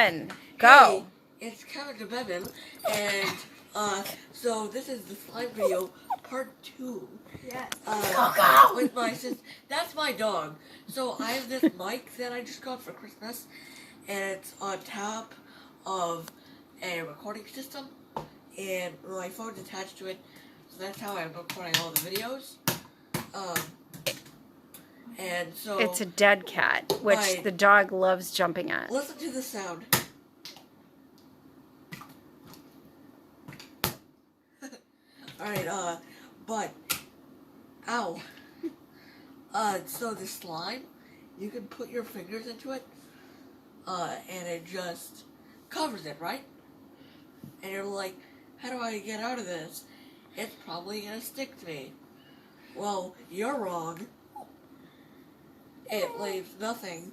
Go. Hey, it's Kevin DeBevin, and so this is the slime video part 2. Yes. Go. With my sister. That's my dog. So I have this mic that I just got for Christmas, and it's on top of a recording system, and my phone's attached to it. So that's how I'm recording all the videos. And so It's a dead cat, which the dog loves jumping at. listen to the sound. Alright, but, ow. So the slime, you can put your fingers into it, and it just covers it, right? And you're like, how do I get out of this? It's probably gonna stick to me. Well, you're wrong. It leaves nothing.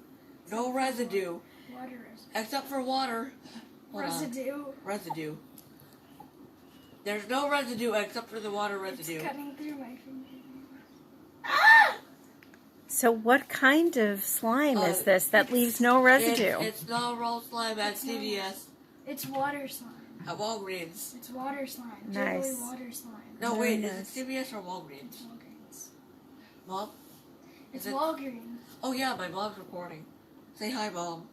No residue. Water residue. Except for water. Hold on. Residue. There's no residue except for the water residue. It's cutting through my finger. So what kind of slime is this that leaves no residue? It's not raw slime at CVS. It's water slime. At Walgreens. It's water slime. Nice. Jiggly water slime. No, Very wait, nice. is it CVS or It's Walgreens? Walgreens. Mom? It's Is it- Walgreens. Oh yeah, my mom's recording. Say hi, Mom.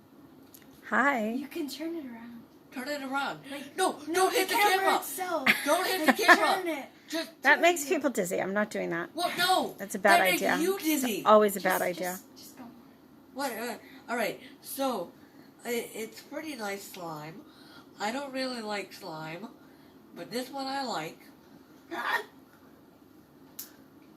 Hi. You can turn it around. Turn it around. Like, No, don't hit the camera. itself. Don't hit the Like, camera. turn it. Just, That makes people dizzy. I'm not doing that. what? No. That's a bad that idea. Makes you dizzy. Always a bad idea. Just go. What? Alright, so, it's pretty nice slime. I don't really like slime, but this one I like.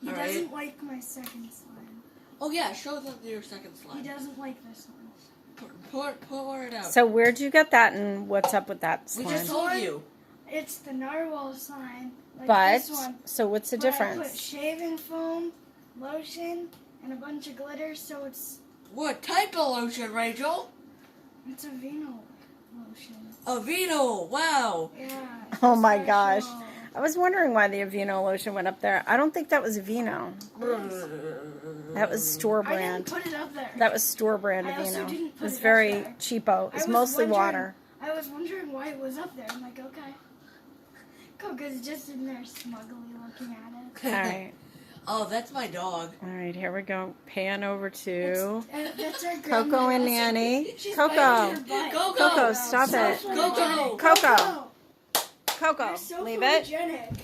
He Alright. doesn't like my second slime. Oh yeah, show them your second He slime. doesn't like this one. Pour it out. So where'd you get that, and what's up with that we slime? just told you. It's the narwhal slime. Like But this one. so what's the But I put difference? shaving foam, lotion, and a bunch of glitter, so it's What type of lotion, Rachel? a Vino lotion. Aveeno. Wow. Yeah. it's Oh my gosh. special. I was wondering why the Aveeno lotion went up there. I don't think that was Aveeno. That was store I didn't brand. put it up there. That was store brand I also Aveeno. didn't It put was it up very there. cheapo. I It's was mostly wondering- water. I was wondering why it was up there. I'm like, okay. Coco's just in there smugly looking at it. All right. Oh, that's my dog. All right, here we go. Pan over to That's our Coco grandma. and Nanny. She's Coco. biting her butt. Coco. Coco, stop So it. Coco. Coco. Coco, You're so leave it. photogenic.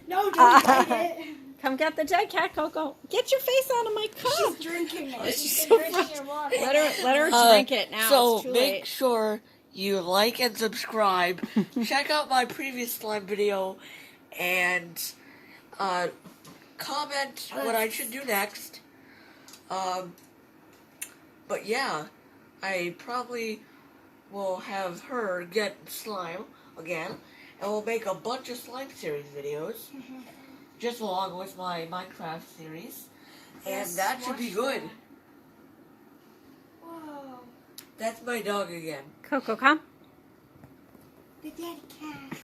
No, don't bite it. Come get the dead cat, Coco. Get your face out of my cup. She's drinking it. She's She's so drinking your water. Let her drink it now. So it's too make late. sure you like and subscribe. Check out my previous slime video and comment what I should do next. But yeah, I probably will have her get slime again, and we'll make a bunch of slime series videos, just along with my Minecraft series, and Yes, that should be watch good. that. Whoa. That's my dog again. Coco, come. The dead cat.